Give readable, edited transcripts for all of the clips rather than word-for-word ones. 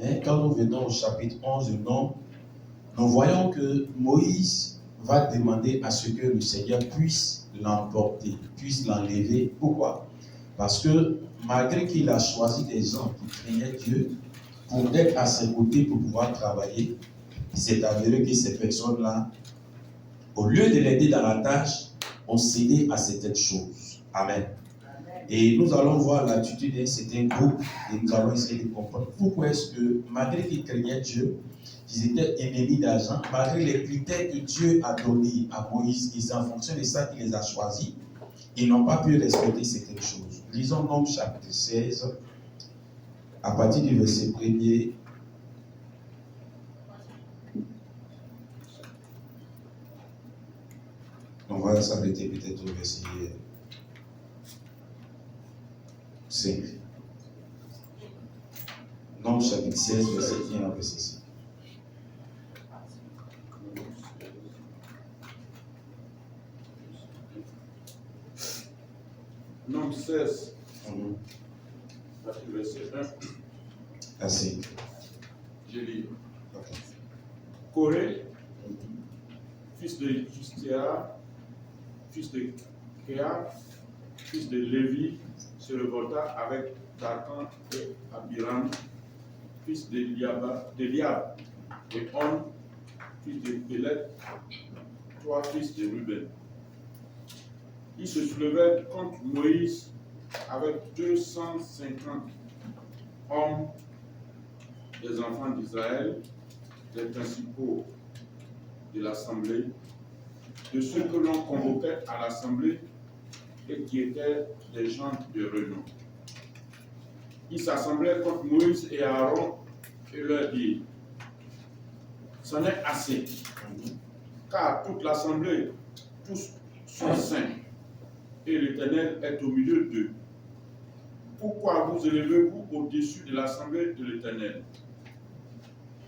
Mais quand nous venons au chapitre 11 nous voyons que Moïse va demander à ce que le Seigneur puisse l'emporter, puisse l'enlever. Pourquoi? Parce que malgré qu'il a choisi des gens qui craignaient Dieu pour être à ses côtés pour pouvoir travailler, c'est avéré que ces personnes-là, au lieu de l'aider dans la tâche, ont cédé à certaines choses. Amen. Et nous allons voir l'attitude d'un certain groupe et nous allons essayer de comprendre pourquoi est-ce que, malgré qu'ils craignaient Dieu, ils étaient ennemis d'argent, malgré les critères que Dieu a donnés à Moïse, et c'est en fonction de ça qu'il les a choisis, ils n'ont pas pu respecter certaines choses. Lisons Nombres chapitre 16, à partir du verset 1er. On va s'arrêter peut-être au verset 5. Nombres chapitre 16, verset 1 à verset 5. Nombre 16, verset 1 à 5. Je lis. Okay. Corée, fils de Justia, fils de Kéa, fils de Lévi, se révolta avec Dathan et Abiram, fils de Liab, et On, fils de Pélet, 3 fils de Ruben. Ils se soulevaient contre Moïse avec 250 hommes des enfants d'Israël, des principaux de l'assemblée, de ceux que l'on convoquait à l'assemblée et qui étaient des gens de renom. Ils s'assemblaient contre Moïse et Aaron et leur dirent: c'en est assez, car toute l'assemblée, tous sont saints, et l'Éternel est au milieu d'eux. Pourquoi vous élevez-vous au-dessus de l'assemblée de l'Éternel?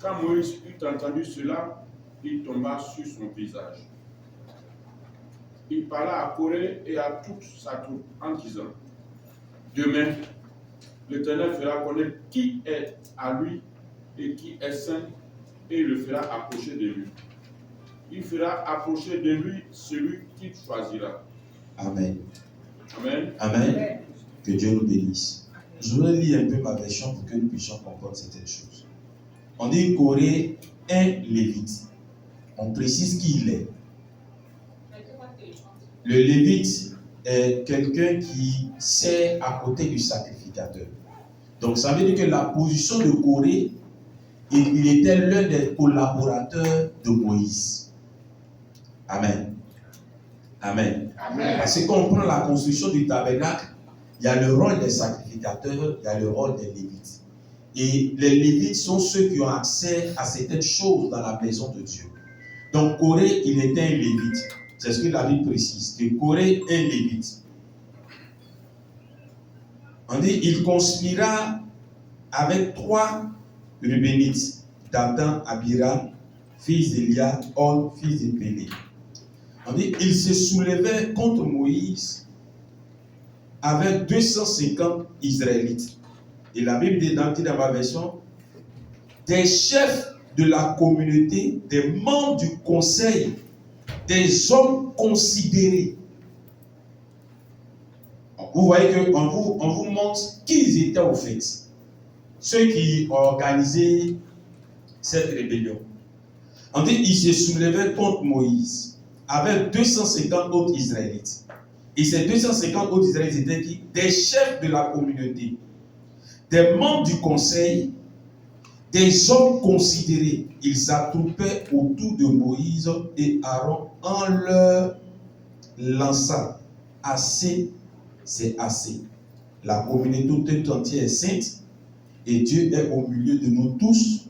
Quand Moïse eut entendu cela, il tomba sur son visage. Il parla à Corée et à toute sa troupe en disant: demain, l'Éternel fera connaître qui est à lui et qui est saint, et il le fera approcher de lui. Il fera approcher de lui celui qu'il choisira. Amen. Amen. Amen. Que Dieu nous bénisse. Je voudrais lire un peu ma version pour que nous puissions comprendre certaines choses. On dit Corée est lévite. On précise qui il est. Le lévite est quelqu'un qui sert à côté du sacrificateur. Donc ça veut dire que la position de Corée, il était l'un des collaborateurs de Moïse. Amen. Amen. Amen. Parce que quand on prend la construction du tabernacle, il y a le rôle des sacrificateurs, il y a le rôle des lévites. Et les lévites sont ceux qui ont accès à certaines choses dans la maison de Dieu. Donc Corée, il était un lévite. C'est ce que la Bible précise, que Corée est un lévite. On dit, il conspira avec 3 Rubénites, Dathan, Abiram, fils d'Élia, On, fils de Pélé. On dit, il se soulevait contre Moïse avec 250 Israélites. Et la Bible dit dans ma version, des chefs de la communauté, des membres du conseil, des hommes considérés. Vous voyez qu'on vous montre qui ils étaient au fait. Ceux qui ont organisé cette rébellion. On dit qu'ils se soulevaient contre Moïse avec 250 autres Israélites. Et ces 250 autres Israélites étaient qui? Des chefs de la communauté, des membres du conseil, des hommes considérés. Ils s'attroupaient autour de Moïse et Aaron en leur lançant: assez, c'est assez. La communauté tout entière est sainte et Dieu est au milieu de nous tous.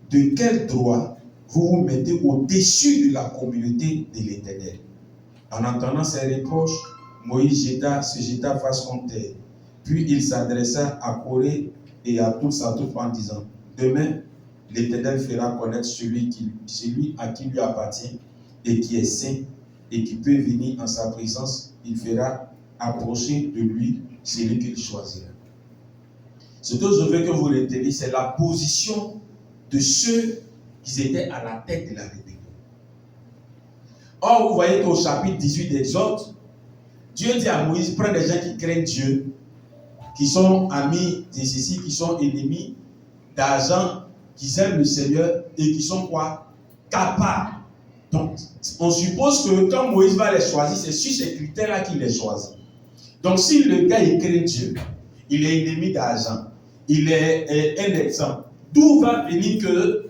De quel droit vous vous mettez au-dessus de la communauté de l'Éternel? En entendant ces reproches, Moïse se jeta face contre terre. Puis il s'adressa à Corée et à toute sa troupe en disant: demain, l'Éternel fera connaître celui à qui lui appartient et qui est saint et qui peut venir en sa présence. Il fera approcher de lui celui qu'il choisira. Ce que je veux que vous reteniez, c'est la position de ceux qui étaient à la tête de la rébellion. Or, vous voyez qu'au chapitre 18 d'Exode, Dieu dit à Moïse, prends des gens qui craignent Dieu, qui sont amis de ceci, qui sont ennemis d'argent, qui aiment le Seigneur et qui sont quoi? Capables. Donc, on suppose que quand Moïse va les choisir, c'est sur ces critères-là qu'il les choisit. Donc, si le gars il craint Dieu, il est ennemi d'argent, il est un exemple, d'où va venir que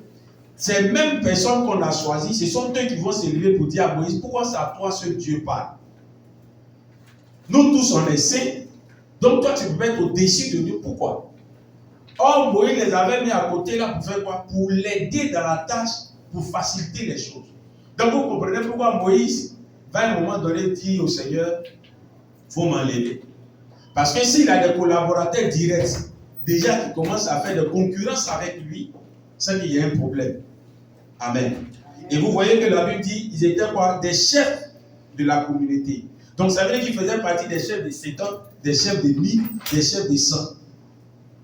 ces mêmes personnes qu'on a choisies, ce sont eux qui vont s'élever pour dire à Moïse, pourquoi c'est à toi seul Dieu parle? Nous tous on est saints, donc toi tu peux être au-dessus de Dieu, pourquoi? Or Moïse les avait mis à côté là pour faire quoi? Pour l'aider dans la tâche, pour faciliter les choses. Donc vous comprenez pourquoi Moïse va à un moment donné dire au Seigneur, il faut m'enlever. Parce que s'il a des collaborateurs directs, déjà qui commencent à faire de concurrence avec lui, c'est qu'il y a un problème. Amen. Et vous voyez que la Bible dit, ils étaient quoi? Des chefs de la communauté. Donc ça veut dire qu'ils faisaient partie des chefs de 50, des chefs de 1000, des chefs de 100.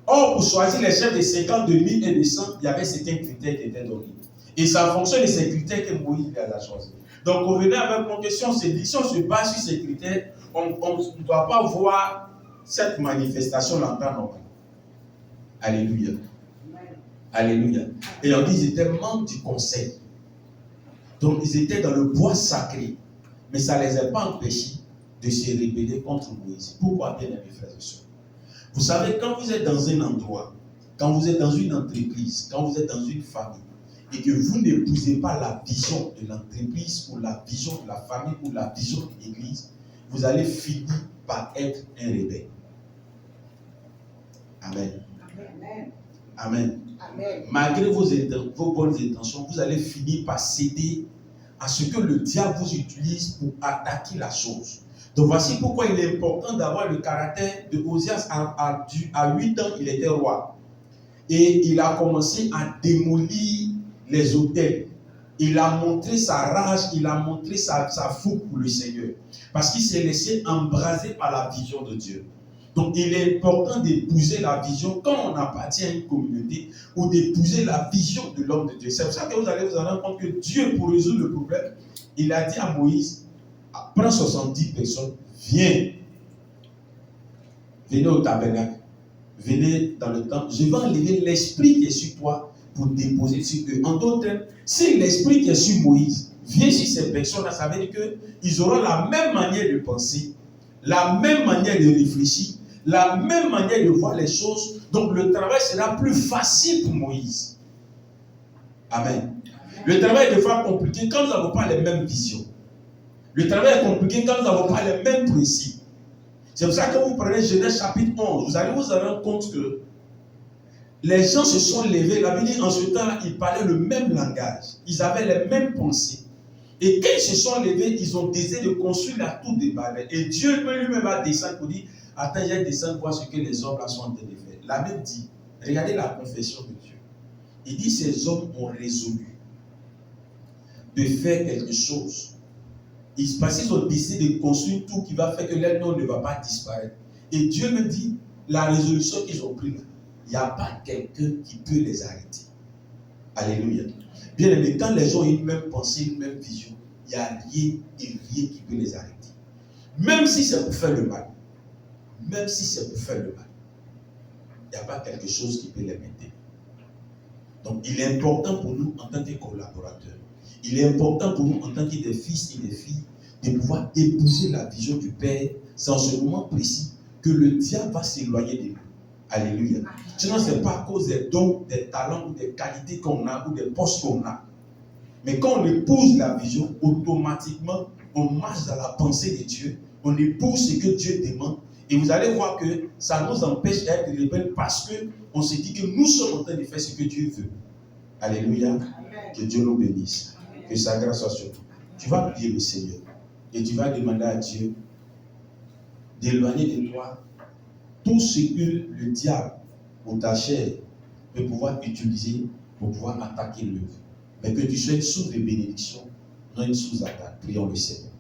Or, pour choisir les chefs de 50, de 1000 et de 100, il y avait certains critères qui étaient donnés. Et c'est en fonction de ces critères que Moïse les a choisis. Donc, on venait avec mon question, si on se base sur ces critères, on ne doit pas voir cette manifestation en temps normal. Alléluia. Alléluia. Et on dit qu'ils étaient membres du conseil. Donc, ils étaient dans le bois sacré. Mais ça ne les a pas empêchés de se rébeller contre Moïse. Pourquoi, bien aimés frères et sœurs? Vous savez, quand vous êtes dans un endroit, quand vous êtes dans une entreprise, quand vous êtes dans une famille, et que vous n'épousez pas la vision de l'entreprise, ou la vision de la famille, ou la vision de l'église, vous allez finir par être un rebelle. Amen. Amen. Amen. Amen. Malgré vos bonnes intentions, vous allez finir par céder à ce que le diable vous utilise pour attaquer la chose. Donc voici pourquoi il est important d'avoir le caractère de Osias. À 8 ans, il était roi. Et il a commencé à démolir les autels. Il a montré sa rage, il a montré sa fougue pour le Seigneur. Parce qu'il s'est laissé embraser par la vision de Dieu. Donc il est important d'épouser la vision quand on appartient à une communauté ou d'épouser la vision de l'homme de Dieu. C'est pour ça que vous allez vous rendre compte que Dieu, pour résoudre le problème, il a dit à Moïse, prends 70 personnes, viens. Venez au tabernacle. Venez dans le temple. Je vais enlever l'esprit qui est sur toi pour déposer sur eux. En d'autres termes, si l'esprit qui est sur Moïse vient sur ces personnes-là, ça veut dire qu'ils auront la même manière de penser, la même manière de réfléchir, la même manière de voir les choses. Donc le travail sera plus facile pour Moïse. Amen. Le travail est des fois compliqué quand nous n'avons pas les mêmes visions. Le travail est compliqué quand nous n'avons pas les mêmes principes. C'est pour ça que vous prenez Genèse chapitre 11, vous allez vous rendre compte que les gens se sont levés. La Bible dit en ce temps-là, ils parlaient le même langage. Ils avaient les mêmes pensées. Et quand ils se sont levés, ils ont décidé de construire la tour de Babel. Et Dieu lui-même va descendre pour dire, attends, je vais descendre voir ce que les hommes là sont en train de faire. La Bible dit, regardez la confession de Dieu. Il dit, ces hommes ont résolu de faire quelque chose. Parce qu'ils ont décidé de construire une tour qui va faire que leur nom ne va pas disparaître. Et Dieu me dit, la résolution qu'ils ont prise, il n'y a pas quelqu'un qui peut les arrêter. Alléluia. Bien aimé, quand les gens ont une même pensée, une même vision, il n'y a rien et rien qui peut les arrêter. Même si c'est pour faire le mal. Même si c'est pour faire le mal. Il n'y a pas quelque chose qui peut les mettre. Donc il est important pour nous en tant que collaborateurs. Il est important pour nous en tant que des fils et des filles de pouvoir épouser la vision du Père. C'est en ce moment précis que le diable va s'éloigner de nous. Alléluia. Sinon, ce n'est pas à cause des dons, des talents ou des qualités qu'on a ou des postes qu'on a. Mais quand on épouse la vision, automatiquement, on marche dans la pensée de Dieu. On épouse ce que Dieu demande. Et vous allez voir que ça nous empêche d'être rebelles parce qu'on se dit que nous sommes en train de faire ce que Dieu veut. Alléluia. Amen. Que Dieu nous bénisse. Amen. Que sa grâce soit sur nous. Tu vas prier le Seigneur. Et tu vas demander à Dieu d'éloigner de toi tout ce que le diable ou ta chair peut pouvoir utiliser pour pouvoir attaquer l'œuvre. Mais que tu sois une source de bénédiction, non une source d'attaque. Prions le Seigneur.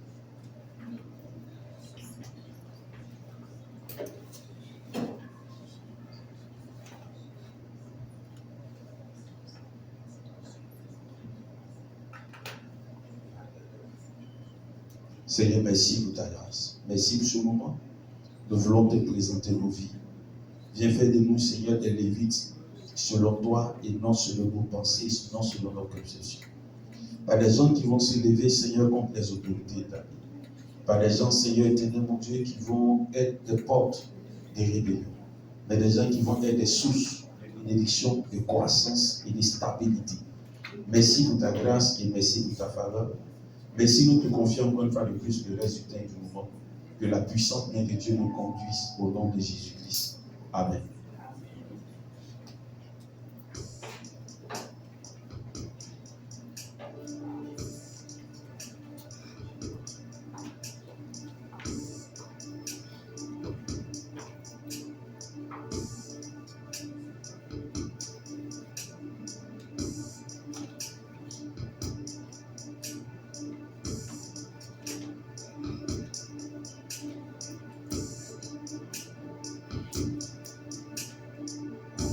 Seigneur, merci pour ta grâce. Merci pour ce moment. Nous voulons te présenter nos vies. Viens faire de nous, Seigneur, des Lévites selon toi et non selon nos pensées, non selon nos conceptions. Pas des gens qui vont se lever, Seigneur, contre les autorités établies. Pas des gens, Seigneur éternel, mon Dieu, qui vont être des portes des rébellions. Mais des gens qui vont être des sources d'édiction, de croissance et de stabilité. Merci pour ta grâce et merci pour ta faveur. Merci, nous te confions encore une fois de plus le reste du temps et du moment. Que la puissance main de Dieu nous conduise au nom de Jésus-Christ. Amen.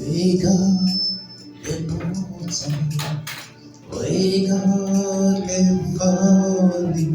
Regarde les montagnes, regarde les vallées,